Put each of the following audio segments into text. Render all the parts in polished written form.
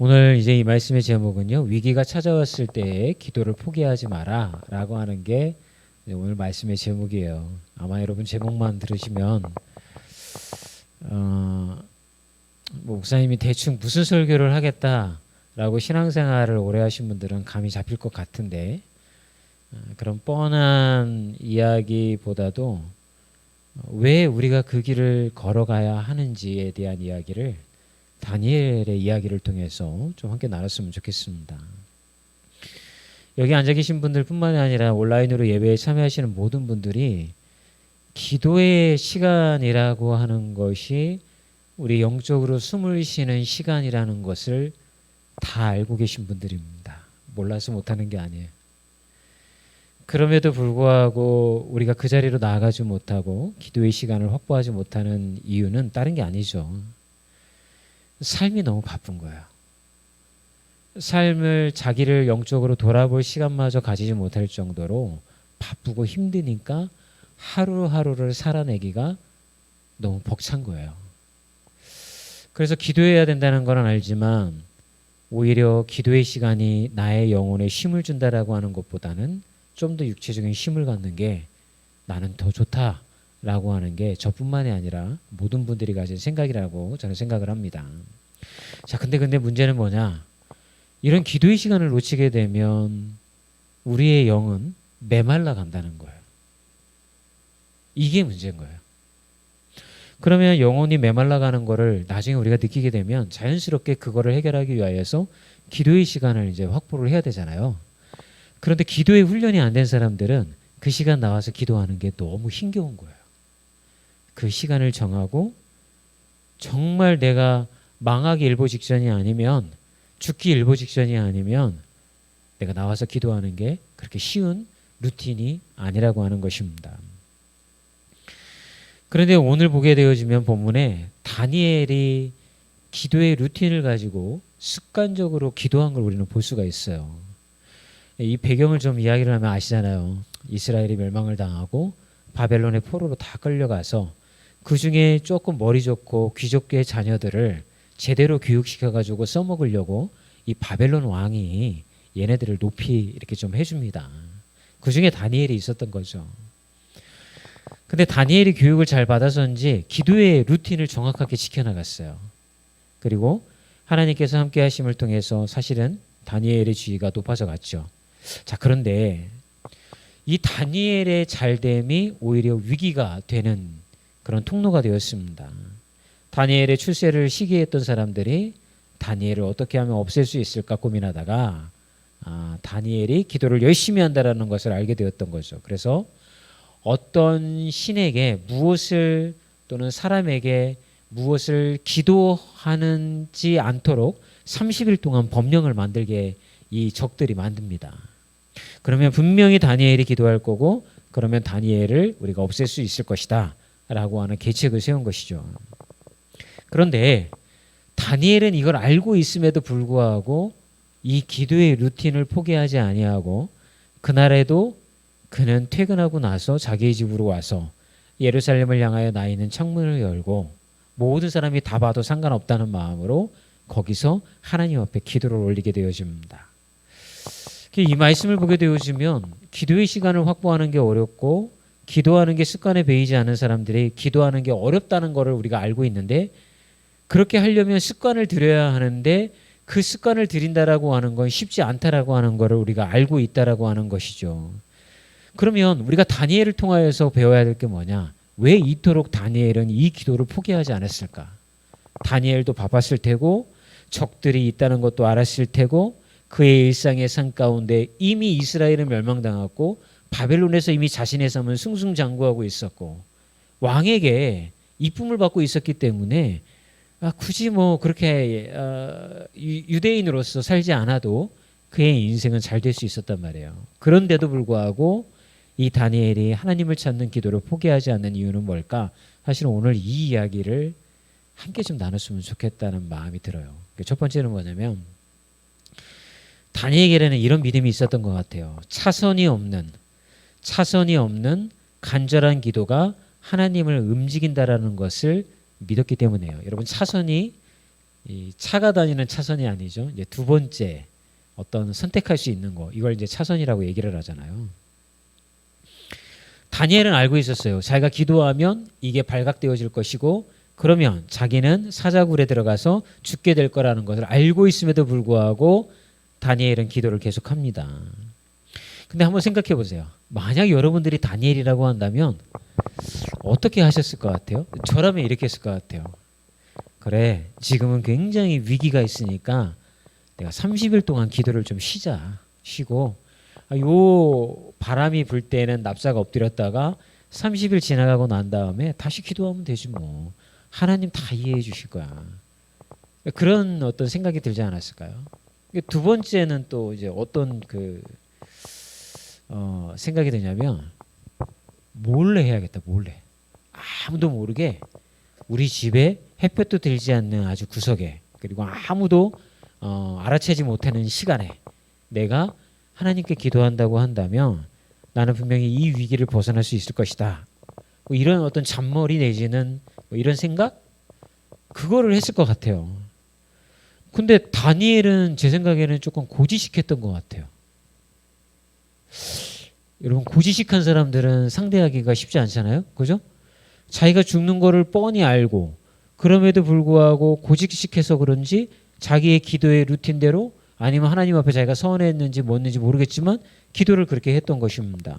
오늘 이제 이 말씀의 제목은요, 위기가 찾아왔을 때 기도를 포기하지 마라 라고 하는 게 오늘 말씀의 제목이에요. 아마 여러분 제목만 들으시면 목사님이 대충 무슨 설교를 하겠다라고 신앙생활을 오래 하신 분들은 감이 잡힐 것 같은데, 그런 뻔한 이야기보다도 왜 우리가 그 길을 걸어가야 하는지에 대한 이야기를 다니엘의 이야기를 통해서 좀 함께 나눴으면 좋겠습니다. 여기 앉아 계신 분들 뿐만이 아니라 온라인으로 예배에 참여하시는 모든 분들이 기도의 시간이라고 하는 것이 우리 영적으로 숨을 쉬는 시간이라는 것을 다 알고 계신 분들입니다. 몰라서 못하는 게 아니에요. 그럼에도 불구하고 우리가 그 자리로 나아가지 못하고 기도의 시간을 확보하지 못하는 이유는 다른 게 아니죠. 삶이 너무 바쁜 거예요. 삶을 자기를 영적으로 돌아볼 시간마저 가지지 못할 정도로 바쁘고 힘드니까 하루하루를 살아내기가 너무 벅찬 거예요. 그래서 기도해야 된다는 건 알지만 오히려 기도의 시간이 나의 영혼에 힘을 준다라고 하는 것보다는 좀 더 육체적인 힘을 갖는 게 나는 더 좋다라고 하는 게 저뿐만이 아니라 모든 분들이 가진 생각이라고 저는 생각을 합니다. 자, 근데 문제는 뭐냐? 이런 기도의 시간을 놓치게 되면 우리의 영은 메말라 간다는 거예요. 이게 문제인 거예요. 그러면 영혼이 메말라 가는 거를 나중에 우리가 느끼게 되면 자연스럽게 그거를 해결하기 위해서 기도의 시간을 이제 확보를 해야 되잖아요. 그런데 기도의 훈련이 안 된 사람들은 그 시간 나와서 기도하는 게 너무 힘겨운 거예요. 그 시간을 정하고 정말 내가 망하기 일보 직전이 아니면, 죽기 일보 직전이 아니면 내가 나와서 기도하는 게 그렇게 쉬운 루틴이 아니라고 하는 것입니다. 그런데 오늘 보게 되어지면 본문에 다니엘이 기도의 루틴을 가지고 습관적으로 기도한 걸 우리는 볼 수가 있어요. 이 배경을 좀 이야기를 하면 아시잖아요. 이스라엘이 멸망을 당하고 바벨론의 포로로 다 끌려가서 그 중에 조금 머리 좋고 귀족계의 자녀들을 제대로 교육시켜가지고 써먹으려고 이 바벨론 왕이 얘네들을 높이 이렇게 좀 해줍니다. 그 중에 다니엘이 있었던 거죠. 근데 다니엘이 교육을 잘 받아서인지 기도의 루틴을 정확하게 지켜나갔어요. 그리고 하나님께서 함께 하심을 통해서 사실은 다니엘의 지위가 높아져 갔죠. 자, 그런데 이 다니엘의 잘됨이 오히려 위기가 되는 그런 통로가 되었습니다. 다니엘의 출세를 시기했던 사람들이 다니엘을 어떻게 하면 없앨 수 있을까 고민하다가 다니엘이 기도를 열심히 한다는 것을 알게 되었던 거죠. 그래서 어떤 신에게 무엇을 또는 사람에게 무엇을 기도하는지 않도록 30일 동안 법령을 만들게 이 적들이 만듭니다. 그러면 분명히 다니엘이 기도할 거고, 그러면 다니엘을 우리가 없앨 수 있을 것이다 라고 하는 계책을 세운 것이죠. 그런데 다니엘은 이걸 알고 있음에도 불구하고 이 기도의 루틴을 포기하지 아니하고 그날에도 그는 퇴근하고 나서 자기의 집으로 와서 예루살렘을 향하여 나 있는 창문을 열고 모든 사람이 다 봐도 상관없다는 마음으로 거기서 하나님 앞에 기도를 올리게 되어집니다. 이 말씀을 보게 되어지면 기도의 시간을 확보하는 게 어렵고 기도하는 게 습관에 배이지 않은 사람들이 기도하는 게 어렵다는 것을 우리가 알고 있는데, 그렇게 하려면 습관을 들여야 하는데 그 습관을 들인다라고 하는 건 쉽지 않다라고 하는 것을 우리가 알고 있다라고 하는 것이죠. 그러면 우리가 다니엘을 통하여서 배워야 될 게 뭐냐? 왜 이토록 다니엘은 이 기도를 포기하지 않았을까? 다니엘도 바빴을 테고 적들이 있다는 것도 알았을 테고 그의 일상의 삶 가운데 이미 이스라엘은 멸망당했고 바벨론에서 이미 자신의 삶은 승승장구하고 있었고 왕에게 이쁨을 받고 있었기 때문에 굳이 뭐 그렇게 유대인으로서 살지 않아도 그의 인생은 잘 될 수 있었단 말이에요. 그런데도 불구하고 이 다니엘이 하나님을 찾는 기도를 포기하지 않는 이유는 뭘까? 사실은 오늘 이 이야기를 함께 좀 나눴으면 좋겠다는 마음이 들어요. 첫 번째는 뭐냐면 다니엘에게는 이런 믿음이 있었던 것 같아요. 차선이 없는 간절한 기도가 하나님을 움직인다라는 것을 믿었기 때문에요. 여러분, 차선이 이 차가 다니는 차선이 아니죠. 이제 두 번째 어떤 선택할 수 있는 거, 이걸 이제 차선이라고 얘기를 하잖아요. 다니엘은 알고 있었어요. 자기가 기도하면 이게 발각되어질 것이고 그러면 자기는 사자굴에 들어가서 죽게 될 거라는 것을 알고 있음에도 불구하고 다니엘은 기도를 계속합니다. 근데 한번 생각해 보세요. 만약 여러분들이 다니엘이라고 한다면 어떻게 하셨을 것 같아요? 저라면 이렇게 했을 것 같아요. 그래, 지금은 굉장히 위기가 있으니까 내가 30일 동안 기도를 좀 쉬고 요 바람이 불 때는 납사가 엎드렸다가 30일 지나가고 난 다음에 다시 기도하면 되지 뭐. 하나님 다 이해해 주실 거야. 그런 어떤 생각이 들지 않았을까요? 두 번째는 또 이제 어떤 생각이 드냐면 몰래 해야겠다. 몰래. 아무도 모르게 우리 집에 햇볕도 들지 않는 아주 구석에 그리고 아무도 알아채지 못하는 시간에 내가 하나님께 기도한다고 한다면 나는 분명히 이 위기를 벗어날 수 있을 것이다. 뭐 이런 어떤 잔머리 내지는 뭐 이런 생각? 그거를 했을 것 같아요. 근데 다니엘은 제 생각에는 조금 고지식했던 것 같아요. 여러분 고지식한 사람들은 상대하기가 쉽지 않잖아요. 그죠? 자기가 죽는 거를 뻔히 알고 그럼에도 불구하고 고지식해서 그런지 자기의 기도의 루틴대로 아니면 하나님 앞에 자기가 서운했는지 뭐였는지 모르겠지만 기도를 그렇게 했던 것입니다.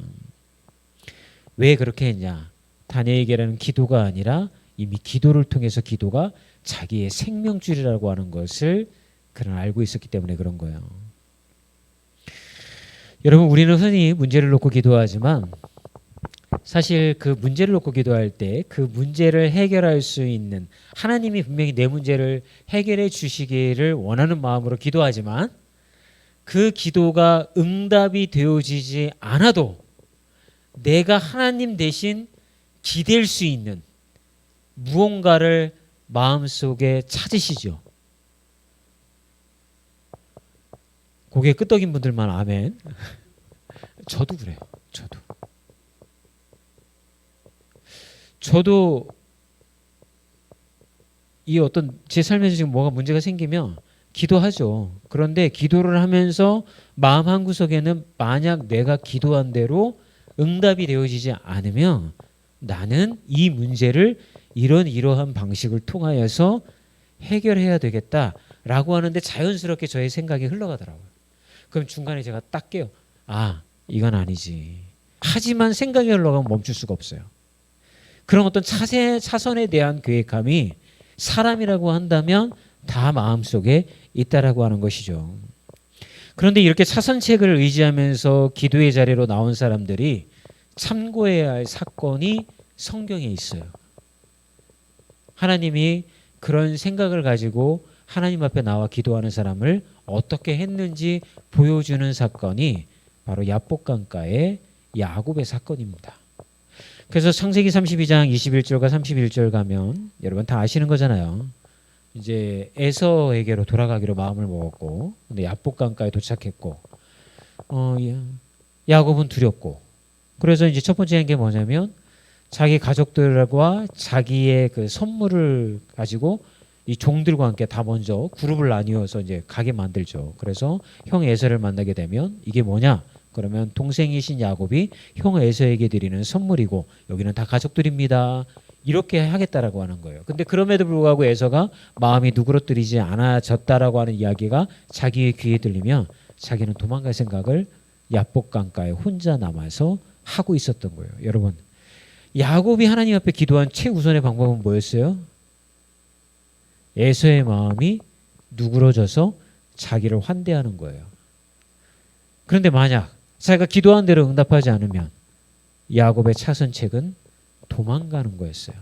왜 그렇게 했냐? 다니엘에게는 기도가 아니라 이미 기도를 통해서 기도가 자기의 생명줄이라고 하는 것을 그는 알고 있었기 때문에 그런 거예요. 여러분 우리는 흔히 문제를 놓고 기도하지만 사실 그 문제를 놓고 기도할 때 그 문제를 해결할 수 있는 하나님이 분명히 내 문제를 해결해 주시기를 원하는 마음으로 기도하지만 그 기도가 응답이 되어지지 않아도 내가 하나님 대신 기댈 수 있는 무언가를 마음속에 찾으시죠. 고개 끄덕인 분들만 아멘. 저도 그래요. 저도 이 어떤 제 삶에서 지금 뭐가 문제가 생기면 기도하죠. 그런데 기도를 하면서 마음 한구석에는 만약 내가 기도한 대로 응답이 되어지지 않으면 나는 이 문제를 이러한 방식을 통하여서 해결해야 되겠다라고 하는데 자연스럽게 저의 생각이 흘러가더라고요. 그럼 중간에 제가 딱 깨요. 아, 이건 아니지. 하지만 생각이 흘러가면 멈출 수가 없어요. 그런 어떤 차선에 대한 계획함이 사람이라고 한다면 다 마음속에 있다라고 하는 것이죠. 그런데 이렇게 차선책을 의지하면서 기도의 자리로 나온 사람들이 참고해야 할 사건이 성경에 있어요. 하나님이 그런 생각을 가지고 하나님 앞에 나와 기도하는 사람을 어떻게 했는지 보여주는 사건이 바로 야복강가의 야곱의 사건입니다. 그래서 창세기 32장 21절과 31절 가면 여러분 다 아시는 거잖아요. 이제 에서에게로 돌아가기로 마음을 먹었고 근데 야복강가에 도착했고 야곱은 두렵고 그래서 이제 첫 번째 한 게 뭐냐면 자기 가족들과 자기의 그 선물을 가지고 이 종들과 함께 다 먼저 그룹을 나뉘어서 이제 가게 만들죠. 그래서 형 에서를 만나게 되면 이게 뭐냐? 그러면 동생이신 야곱이 형 에서에게 드리는 선물이고 여기는 다 가족들입니다. 이렇게 하겠다라고 하는 거예요. 근데 그럼에도 불구하고 에서가 마음이 누그러뜨리지 않아졌다라고 하는 이야기가 자기의 귀에 들리면 자기는 도망갈 생각을 야복강가에 혼자 남아서 하고 있었던 거예요. 여러분, 야곱이 하나님 앞에 기도한 최우선의 방법은 뭐였어요? 에서의 마음이 누그러져서 자기를 환대하는 거예요. 그런데 만약 자기가 기도한 대로 응답하지 않으면 야곱의 차선책은 도망가는 거였어요.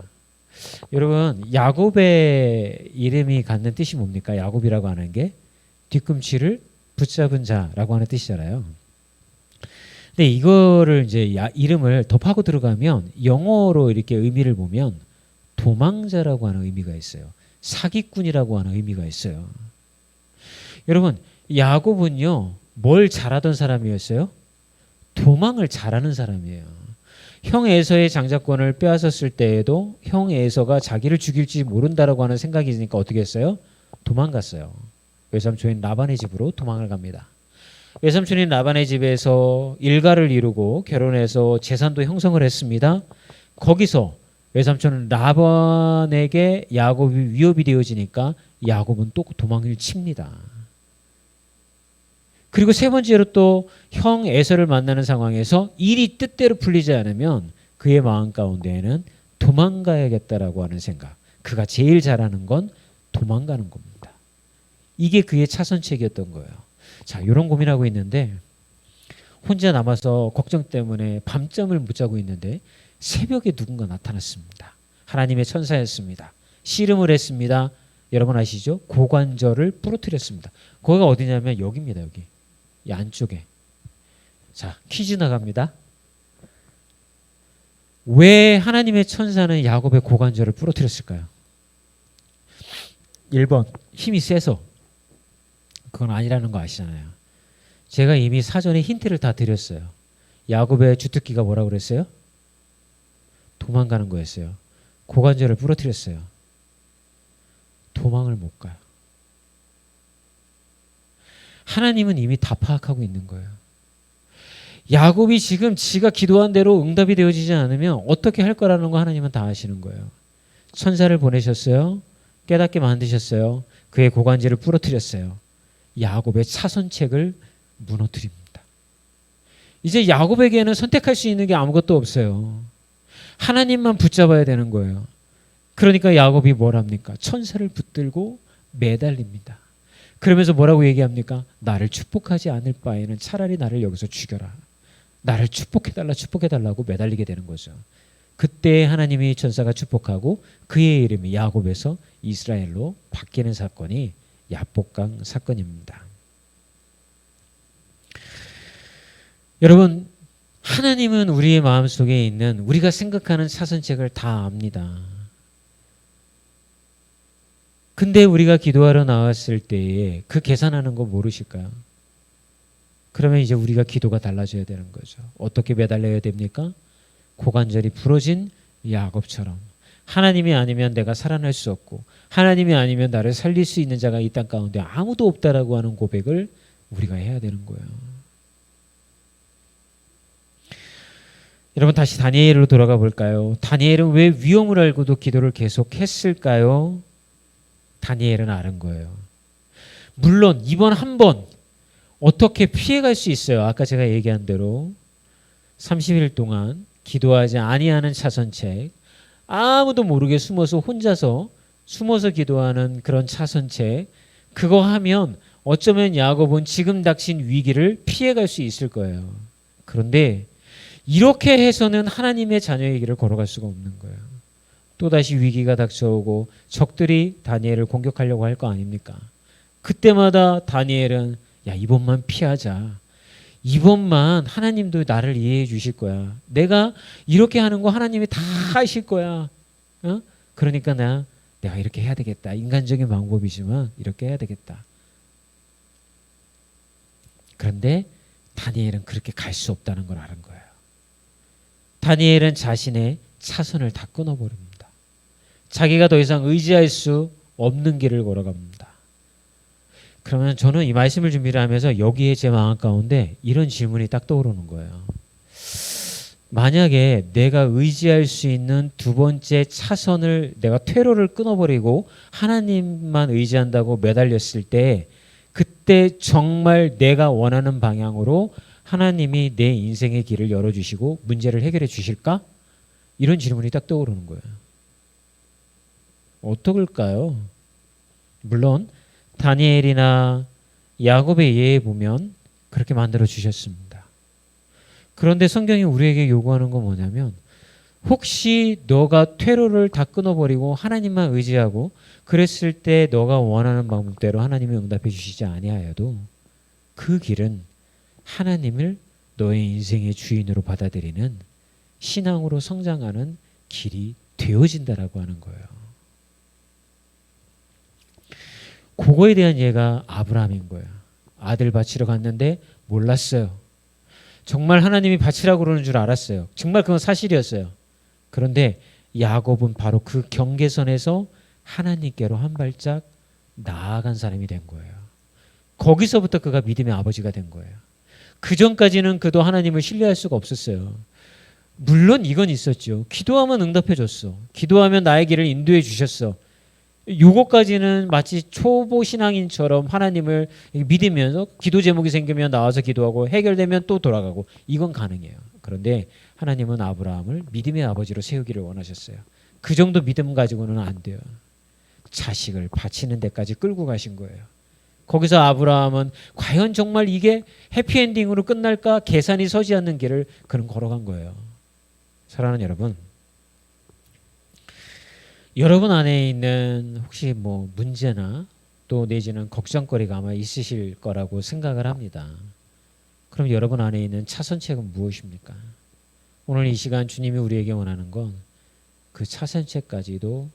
여러분, 야곱의 이름이 갖는 뜻이 뭡니까? 야곱이라고 하는 게 뒤꿈치를 붙잡은 자라고 하는 뜻이잖아요. 근데 이거를 이제 이름을 더 파고 들어가면 영어로 이렇게 의미를 보면 도망자라고 하는 의미가 있어요. 사기꾼이라고 하는 의미가 있어요. 여러분, 야곱은요, 뭘 잘하던 사람이었어요? 도망을 잘하는 사람이에요. 형 에서의 장자권을 빼앗았을 때에도 형 에서가 자기를 죽일지 모른다라고 하는 생각이 있으니까 어떻게 했어요? 도망갔어요. 외삼촌인 라반의 집으로 도망을 갑니다. 외삼촌인 라반의 집에서 일가를 이루고 결혼해서 재산도 형성을 했습니다. 거기서 외삼촌은 라반에게 야곱이 위협이 되어지니까 야곱은 또 도망을 칩니다. 그리고 세 번째로 또 형 에서를 만나는 상황에서 일이 뜻대로 풀리지 않으면 그의 마음 가운데에는 도망가야겠다라고 하는 생각. 그가 제일 잘하는 건 도망가는 겁니다. 이게 그의 차선책이었던 거예요. 자, 이런 고민하고 있는데 혼자 남아서 걱정 때문에 밤잠을 못 자고 있는데 새벽에 누군가 나타났습니다. 하나님의 천사였습니다. 씨름을 했습니다. 여러분 아시죠? 고관절을 부러뜨렸습니다. 거기가 어디냐면 여기입니다. 여기. 이 안쪽에. 자, 퀴즈 나갑니다. 왜 하나님의 천사는 야곱의 고관절을 부러뜨렸을까요? 1번 힘이 세서. 그건 아니라는 거 아시잖아요. 제가 이미 사전에 힌트를 다 드렸어요. 야곱의 주특기가 뭐라고 그랬어요? 도망가는 거였어요. 고관절을 부러뜨렸어요. 도망을 못 가요. 하나님은 이미 다 파악하고 있는 거예요. 야곱이 지금 지가 기도한 대로 응답이 되어지지 않으면 어떻게 할 거라는 거 하나님은 다 아시는 거예요. 천사를 보내셨어요. 깨닫게 만드셨어요. 그의 고관절을 부러뜨렸어요. 야곱의 차선책을 무너뜨립니다. 이제 야곱에게는 선택할 수 있는 게 아무것도 없어요. 하나님만 붙잡아야 되는 거예요. 그러니까 야곱이 뭘 합니까? 천사를 붙들고 매달립니다. 그러면서 뭐라고 얘기합니까? 나를 축복하지 않을 바에는 차라리 나를 여기서 죽여라. 나를 축복해달라고 매달리게 되는 거죠. 그때 하나님이 천사가 축복하고 그의 이름이 야곱에서 이스라엘로 바뀌는 사건이 야복강 사건입니다. 여러분, 하나님은 우리의 마음속에 있는 우리가 생각하는 차선책을 다 압니다. 근데 우리가 기도하러 나왔을 때에 그 계산하는 거 모르실까요? 그러면 이제 우리가 기도가 달라져야 되는 거죠. 어떻게 매달려야 됩니까? 고관절이 부러진 야곱처럼. 하나님이 아니면 내가 살아날 수 없고 하나님이 아니면 나를 살릴 수 있는 자가 이 땅 가운데 아무도 없다라고 하는 고백을 우리가 해야 되는 거예요. 여러분 다시 다니엘로 돌아가 볼까요? 다니엘은 왜 위험을 알고도 기도를 계속했을까요? 다니엘은 아는 거예요. 물론 이번 한 번 어떻게 피해갈 수 있어요? 아까 제가 얘기한 대로 30일 동안 기도하지 아니하는 차선책, 아무도 모르게 혼자서 숨어서 기도하는 그런 차선책, 그거 하면 어쩌면 야곱은 지금 닥친 위기를 피해갈 수 있을 거예요. 그런데 이렇게 해서는 하나님의 자녀의 길을 걸어갈 수가 없는 거예요. 또다시 위기가 닥쳐오고 적들이 다니엘을 공격하려고 할 거 아닙니까? 그때마다 다니엘은 야, 이번만 피하자. 이번만 하나님도 나를 이해해 주실 거야. 내가 이렇게 하는 거 하나님이 다 하실 거야. 어? 그러니까 내가 이렇게 해야 되겠다. 인간적인 방법이지만 이렇게 해야 되겠다. 그런데 다니엘은 그렇게 갈 수 없다는 걸 아는 거예요. 다니엘은 자신의 차선을 다 끊어버립니다. 자기가 더 이상 의지할 수 없는 길을 걸어갑니다. 그러면 저는 이 말씀을 준비를 하면서 여기에 제 마음 가운데 이런 질문이 딱 떠오르는 거예요. 만약에 내가 의지할 수 있는 두 번째 차선을 내가 퇴로를 끊어버리고 하나님만 의지한다고 매달렸을 때 그때 정말 내가 원하는 방향으로 하나님이 내 인생의 길을 열어주시고 문제를 해결해 주실까? 이런 질문이 딱 떠오르는 거예요. 어떨까요? 물론 다니엘이나 야곱의 예에 보면 그렇게 만들어 주셨습니다. 그런데 성경이 우리에게 요구하는 건 뭐냐면 혹시 너가 퇴로를 다 끊어버리고 하나님만 의지하고 그랬을 때 너가 원하는 방법대로 하나님이 응답해 주시지 아니하여도 그 길은 하나님을 너의 인생의 주인으로 받아들이는 신앙으로 성장하는 길이 되어진다라고 하는 거예요. 그거에 대한 예가 아브라함인 거예요. 아들 바치러 갔는데 몰랐어요. 정말 하나님이 바치라고 그러는 줄 알았어요. 정말 그건 사실이었어요. 그런데 야곱은 바로 그 경계선에서 하나님께로 한 발짝 나아간 사람이 된 거예요. 거기서부터 그가 믿음의 아버지가 된 거예요. 그 전까지는 그도 하나님을 신뢰할 수가 없었어요. 물론 이건 있었죠. 기도하면 응답해 줬어. 기도하면 나의 길을 인도해 주셨어. 요거까지는 마치 초보 신앙인처럼 하나님을 믿으면서 기도 제목이 생기면 나와서 기도하고 해결되면 또 돌아가고 이건 가능해요. 그런데 하나님은 아브라함을 믿음의 아버지로 세우기를 원하셨어요. 그 정도 믿음 가지고는 안 돼요. 자식을 바치는 데까지 끌고 가신 거예요. 거기서 아브라함은 과연 정말 이게 해피엔딩으로 끝날까 계산이 서지 않는 길을 그는 걸어간 거예요. 사랑하는 여러분, 여러분 안에 있는 혹시 뭐 문제나 또 내지는 걱정거리가 아마 있으실 거라고 생각을 합니다. 그럼 여러분 안에 있는 차선책은 무엇입니까? 오늘 이 시간 주님이 우리에게 원하는 건 그 차선책까지도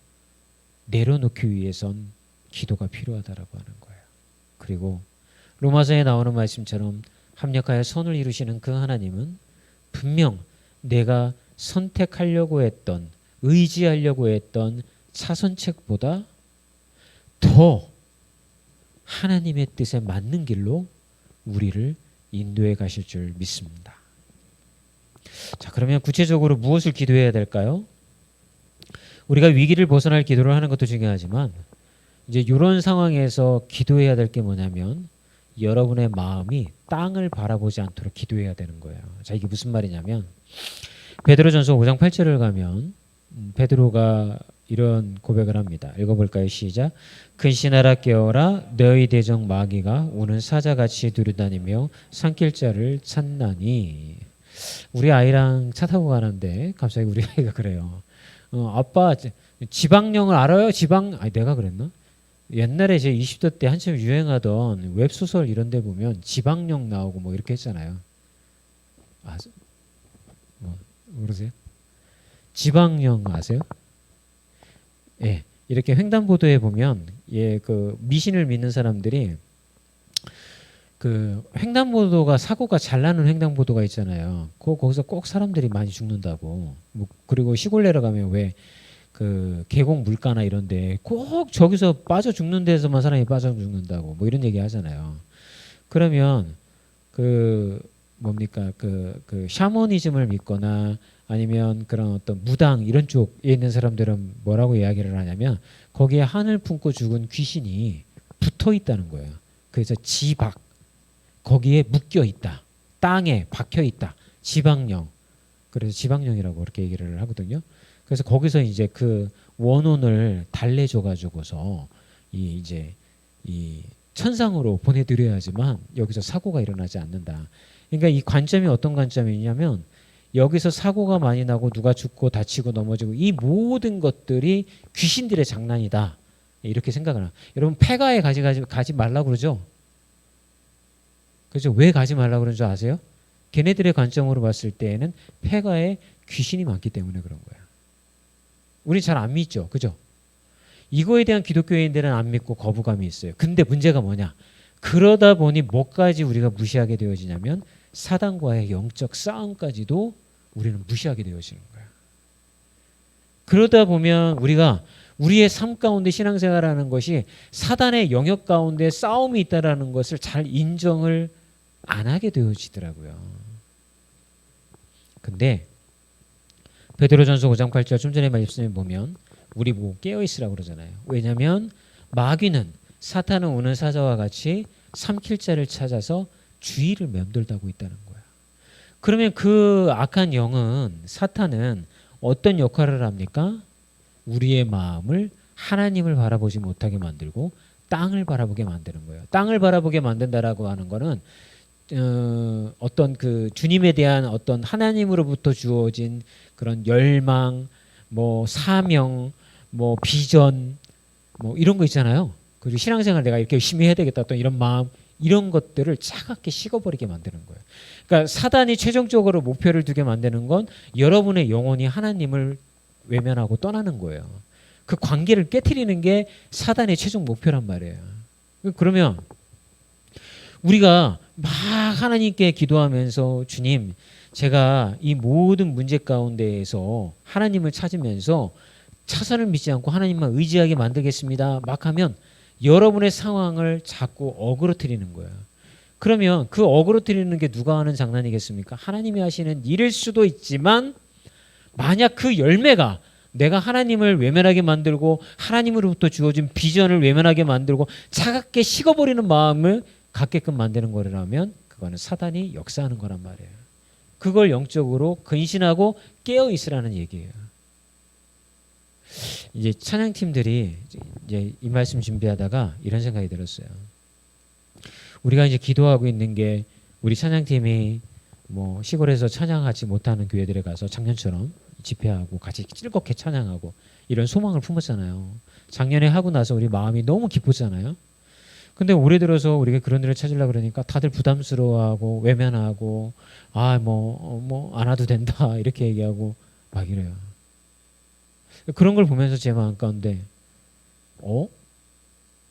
내려놓기 위해선 기도가 필요하다라고 하는 거예요. 그리고 로마서에 나오는 말씀처럼 합력하여 선을 이루시는 그 하나님은 분명 내가 선택하려고 했던 의지하려고 했던 차선책보다 더 하나님의 뜻에 맞는 길로 우리를 인도해 가실 줄 믿습니다. 자, 그러면 구체적으로 무엇을 기도해야 될까요? 우리가 위기를 벗어날 기도를 하는 것도 중요하지만 이제 이런 상황에서 기도해야 될 게 뭐냐면 여러분의 마음이 땅을 바라보지 않도록 기도해야 되는 거예요. 자, 이게 무슨 말이냐면 베드로전서 5장 8절을 가면 베드로가 이런 고백을 합니다. 읽어볼까요? 시작. 근신하라 깨어라 너희 대적 마귀가 오는 사자같이 두루다니며 삼킬 자를 찾나니. 우리 아이랑 차 타고 가는데 갑자기 우리 아이가 그래요. 아빠 지방령을 알아요? 내가 그랬나? 옛날에 제 20대 때 한참 유행하던 웹소설 이런 데 보면 지방령 나오고 뭐 이렇게 했잖아요. 모르세요? 지방령 아세요? 예, 이렇게 횡단보도에 보면 그 미신을 믿는 사람들이 그 횡단보도가 사고가 잘 나는 횡단보도가 있잖아요. 거기서 꼭 사람들이 많이 죽는다고. 뭐 그리고 시골 내려가면 왜 그 계곡 물가나 이런데 꼭 저기서 빠져 죽는 데서만 사람이 빠져 죽는다고 뭐 이런 얘기 하잖아요. 그러면 그 뭡니까 그 샤머니즘을 믿거나 아니면 그런 어떤 무당 이런 쪽에 있는 사람들은 뭐라고 이야기를 하냐면 거기에 한을 품고 죽은 귀신이 붙어 있다는 거예요. 그래서 지박 거기에 묶여 있다. 땅에 박혀 있다. 지방령. 그래서 지방령이라고 그렇게 얘기를 하거든요. 그래서 거기서 이제 그 원혼을 달래줘 가지고서 이 천상으로 보내드려야지만 여기서 사고가 일어나지 않는다. 그러니까 이 관점이 어떤 관점이냐면 여기서 사고가 많이 나고 누가 죽고 다치고 넘어지고 이 모든 것들이 귀신들의 장난이다. 이렇게 생각을 합니다. 여러분 폐가에 가지 말라고 그러죠. 그죠? 왜 가지 말라고 그러는 줄 아세요? 걔네들의 관점으로 봤을 때에는 폐가에 귀신이 많기 때문에 그런 거야. 우리 잘 안 믿죠. 그죠? 이거에 대한 기독교인들은 안 믿고 거부감이 있어요. 근데 문제가 뭐냐? 그러다 보니 뭐까지 우리가 무시하게 되어지냐면 사단과의 영적 싸움까지도 우리는 무시하게 되어지는 거야. 그러다 보면 우리가 우리의 삶 가운데 신앙생활하는 것이 사단의 영역 가운데 싸움이 있다라는 것을 잘 인정을 안 하게 되어지더라고요. 근데 베드로전서 5장 8절 좀 전에 말씀에 보면 우리 보고 깨어있으라고 그러잖아요. 왜냐하면 마귀는 사탄은 오는 사자와 같이 삼킬 자를 찾아서 주의를 맴돌다고 있다는 거야. 그러면 그 악한 영은 사탄은 어떤 역할을 합니까? 우리의 마음을 하나님을 바라보지 못하게 만들고 땅을 바라보게 만드는 거예요. 땅을 바라보게 만든다라고 하는 거는 어떤 그 주님에 대한 어떤 하나님으로부터 주어진 그런 열망, 뭐 사명, 뭐 비전, 뭐 이런 거 있잖아요. 그리고 신앙생활 내가 이렇게 열심히 해야 되겠다 어떤 이런 마음 이런 것들을 차갑게 식어버리게 만드는 거예요. 그러니까 사단이 최종적으로 목표를 두게 만드는 건 여러분의 영혼이 하나님을 외면하고 떠나는 거예요. 그 관계를 깨트리는 게 사단의 최종 목표란 말이에요. 그러면 우리가 막 하나님께 기도하면서 주님 제가 이 모든 문제 가운데에서 하나님을 찾으면서 차선을 믿지 않고 하나님만 의지하게 만들겠습니다. 막 하면 여러분의 상황을 자꾸 어그러뜨리는 거야. 그러면 그 어그러뜨리는 게 누가 하는 장난이겠습니까? 하나님이 하시는 일일 수도 있지만 만약 그 열매가 내가 하나님을 외면하게 만들고 하나님으로부터 주어진 비전을 외면하게 만들고 차갑게 식어버리는 마음을 갖게끔 만드는 거라면 그거는 사단이 역사하는 거란 말이에요. 그걸 영적으로 근신하고 깨어 있으라는 얘기예요. 이제 찬양팀들이 이제 이 말씀 준비하다가 이런 생각이 들었어요. 우리가 이제 기도하고 있는 게 우리 찬양팀이 뭐 시골에서 찬양하지 못하는 교회들에 가서 작년처럼 집회하고 같이 즐겁게 찬양하고 이런 소망을 품었잖아요. 작년에 하고 나서 우리 마음이 너무 기뻤잖아요. 근데 올해 들어서 우리가 그런 데를 찾으려고 그러니까 다들 부담스러워하고 외면하고 뭐 안 와도 된다 이렇게 얘기하고 막 이래요. 그런 걸 보면서 제 마음 가운데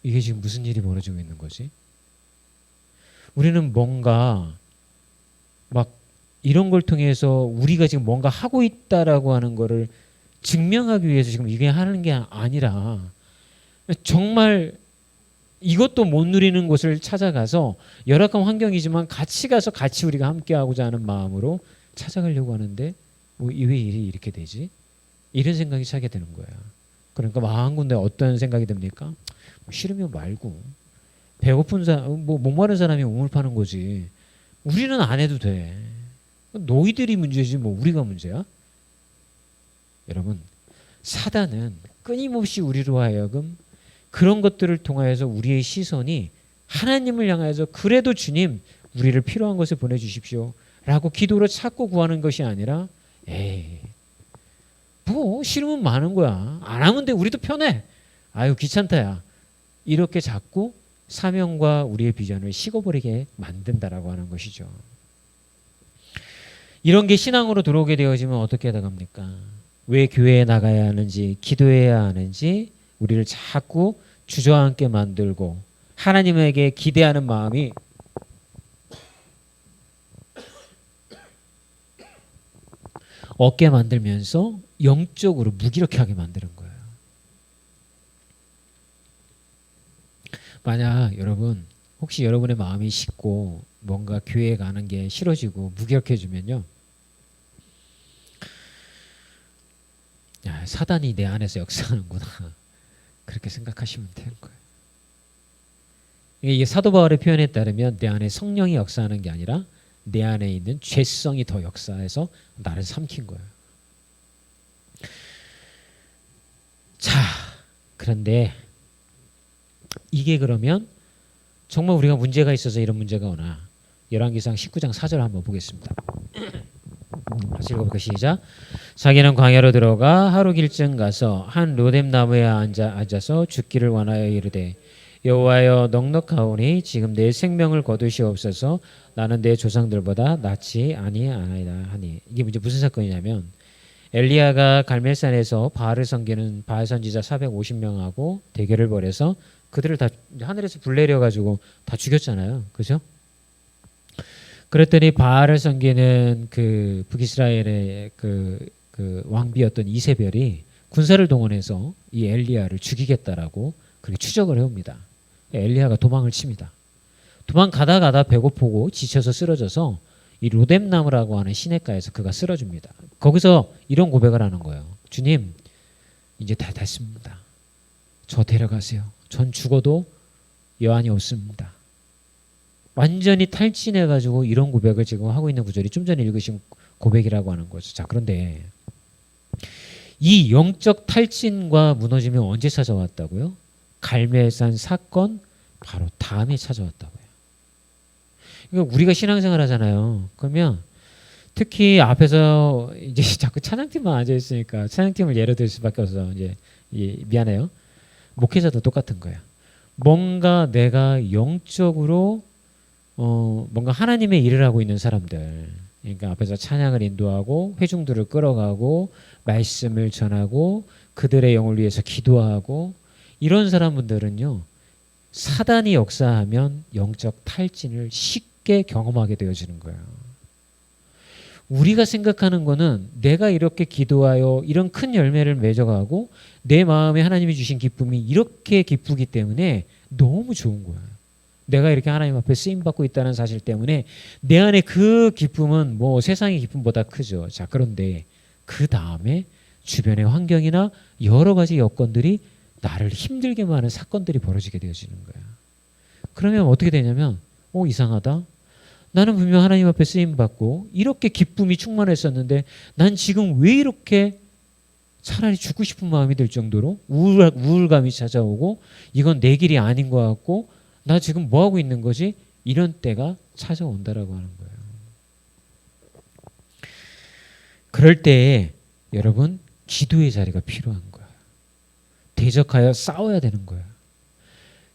이게 지금 무슨 일이 벌어지고 있는 거지? 우리는 뭔가 막 이런 걸 통해서 우리가 지금 뭔가 하고 있다라고 하는 거를 증명하기 위해서 지금 이게 하는 게 아니라 정말 이것도 못 누리는 곳을 찾아가서 열악한 환경이지만 같이 가서 같이 우리가 함께하고자 하는 마음으로 찾아가려고 하는데 왜 일이 이렇게 되지? 이런 생각이 차게 되는 거예요. 그러니까 마음 군데 어떤 생각이 듭니까? 싫으면 말고 배고픈 사람, 목마른 사람이 우물 파는 거지. 우리는 안 해도 돼. 너희들이 문제지 뭐 우리가 문제야? 여러분, 사단은 끊임없이 우리로 하여금 그런 것들을 통하여서 우리의 시선이 하나님을 향하여서 그래도 주님 우리를 필요한 것을 보내주십시오 라고 기도로 찾고 구하는 것이 아니라 뭐 싫으면 많은 거야. 안 하면 돼. 우리도 편해. 아유 귀찮다야. 이렇게 자꾸 사명과 우리의 비전을 식어버리게 만든다라고 하는 것이죠. 이런 게 신앙으로 들어오게 되어지면 어떻게 해나갑니까? 왜 교회에 나가야 하는지 기도해야 하는지 우리를 자꾸 주저앉게 만들고 하나님에게 기대하는 마음이 없게 만들면서 영적으로 무기력해 하게 만드는 거예요. 만약 여러분 혹시 여러분의 마음이 식고 뭔가 교회에 가는 게 싫어지고 무기력해지면요, 사단이 내 안에서 역사하는구나 그렇게 생각하시면 되는 거예요. 이게 사도 바울의 표현에 따르면 내 안에 성령이 역사하는 게 아니라 내 안에 있는 죄성이 더 역사해서 나를 삼킨 거예요. 자, 그런데 이게 그러면 정말 우리가 문제가 있어서 이런 문제가 오나? 열왕기상 19장 4절 한번 보겠습니다. 같이 읽어볼까요? 시작. 자기는 광야로 들어가 하루 길쯤 가서 한 로뎀 나무에 앉아서 죽기를 원하여 이르되 여호와여 넉넉하오니 지금 내 생명을 거두시옵소서. 나는 내 조상들보다 낫지 아니하나이다 하니. 이게 무슨 사건이냐면 엘리야가 갈멜산에서 바알을 섬기는 바알 선지자 450명하고 대결을 벌여서 그들을 다 하늘에서 불 내려가지고 다 죽였잖아요. 그죠? 그랬더니 바알을 섬기는 그 북이스라엘의 그 왕비였던 이세벨이 군사를 동원해서 이 엘리야를 죽이겠다라고 그렇게 추적을 해옵니다. 엘리야가 도망을 칩니다. 도망가다 배고프고 지쳐서 쓰러져서 이 로뎀나무라고 하는 시냇가에서 그가 쓰러집니다. 거기서 이런 고백을 하는 거예요. 주님, 이제 다 됐습니다. 저 데려가세요. 전 죽어도 여한이 없습니다. 완전히 탈진해가지고 이런 고백을 지금 하고 있는 구절이 좀 전에 읽으신 고백이라고 하는 거죠. 자, 그런데 이 영적 탈진과 무너짐이 언제 찾아왔다고요? 갈멜산 사건 바로 다음에 찾아왔다고요. 그러니까 우리가 신앙생활 하잖아요. 그러면 특히 앞에서 이제 자꾸 찬양팀만 앉아 있으니까 찬양팀을 예로 들 수밖에 없어. 이제 미안해요. 목회자도 똑같은 거야. 뭔가 내가 영적으로 뭔가 하나님의 일을 하고 있는 사람들, 그러니까 앞에서 찬양을 인도하고 회중들을 끌어가고 말씀을 전하고 그들의 영을 위해서 기도하고 이런 사람들은요, 사단이 역사하면 영적 탈진을 쉽게 경험하게 되어지는 거예요. 우리가 생각하는 거는 내가 이렇게 기도하여 이런 큰 열매를 맺어가고 내 마음에 하나님이 주신 기쁨이 이렇게 기쁘기 때문에 너무 좋은 거야. 내가 이렇게 하나님 앞에 쓰임받고 있다는 사실 때문에 내 안에 그 기쁨은 뭐 세상의 기쁨보다 크죠. 자, 그런데 그 다음에 주변의 환경이나 여러 가지 여건들이 나를 힘들게만 하는 사건들이 벌어지게 되어지는 거야. 그러면 어떻게 되냐면 이상하다. 나는 분명 하나님 앞에 쓰임받고 이렇게 기쁨이 충만했었는데 난 지금 왜 이렇게 차라리 죽고 싶은 마음이 들 정도로 우울감이 찾아오고 이건 내 길이 아닌 것 같고 나 지금 뭐 하고 있는 거지? 이런 때가 찾아온다라고 하는 거예요. 그럴 때에 여러분 기도의 자리가 필요한 거예요. 대적하여 싸워야 되는 거예요.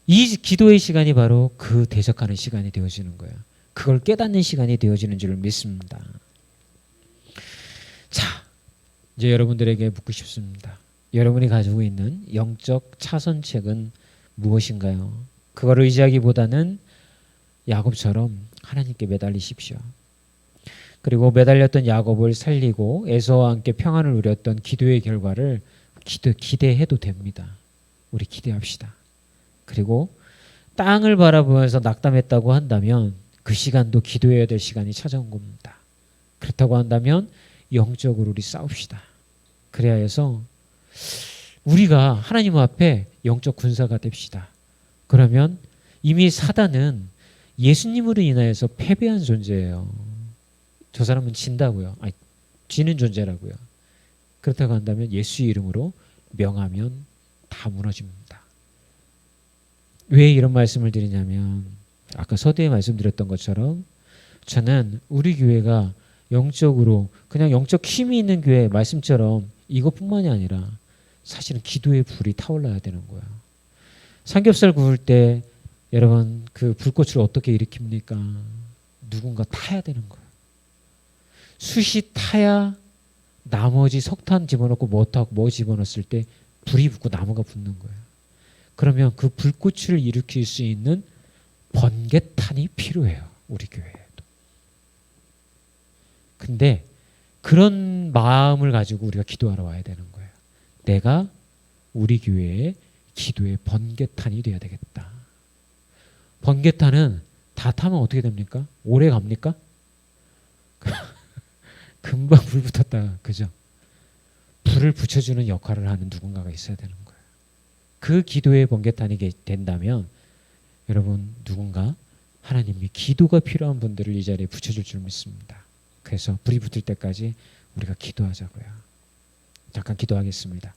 이 기도의 시간이 바로 그 대적하는 시간이 되어지는 거예요. 그걸 깨닫는 시간이 되어지는 줄 믿습니다. 자, 이제 여러분들에게 묻고 싶습니다. 여러분이 가지고 있는 영적 차선책은 무엇인가요? 그걸 의지하기보다는 야곱처럼 하나님께 매달리십시오. 그리고 매달렸던 야곱을 살리고 에서와 함께 평안을 누렸던 기도의 결과를 기대해도 됩니다. 우리 기대합시다. 그리고 땅을 바라보면서 낙담했다고 한다면 그 시간도 기도해야 될 시간이 찾아온 겁니다. 그렇다고 한다면 영적으로 우리 싸웁시다. 그래야 해서 우리가 하나님 앞에 영적 군사가 됩시다. 그러면 이미 사단은 예수님으로 인하여서 패배한 존재예요. 저 사람은 진다고요. 아니, 지는 존재라고요. 그렇다고 한다면 예수의 이름으로 명하면 다 무너집니다. 왜 이런 말씀을 드리냐면 아까 서두에 말씀드렸던 것처럼 저는 우리 교회가 영적으로 그냥 영적 힘이 있는 교회 말씀처럼 이것뿐만이 아니라 사실은 기도의 불이 타올라야 되는 거예요. 삼겹살 구울 때 여러분 그 불꽃을 어떻게 일으킵니까? 누군가 타야 되는 거예요. 숯이 타야 나머지 석탄 집어넣고 뭐 집어넣었을 때 불이 붙고 나무가 붙는 거예요. 그러면 그 불꽃을 일으킬 수 있는 번개탄이 필요해요. 우리 교회에도. 근데 그런 마음을 가지고 우리가 기도하러 와야 되는 거예요. 내가 우리 교회의 기도의 번개탄이 돼야 되겠다. 번개탄은 다 타면 어떻게 됩니까? 오래 갑니까? 금방 불 붙었다. 그죠? 불을 붙여주는 역할을 하는 누군가가 있어야 되는 거예요. 그 기도의 번개탄이 된다면 여러분 누군가 하나님이 기도가 필요한 분들을 이 자리에 붙여줄 줄 믿습니다. 그래서 불이 붙을 때까지 우리가 기도하자고요. 잠깐 기도하겠습니다.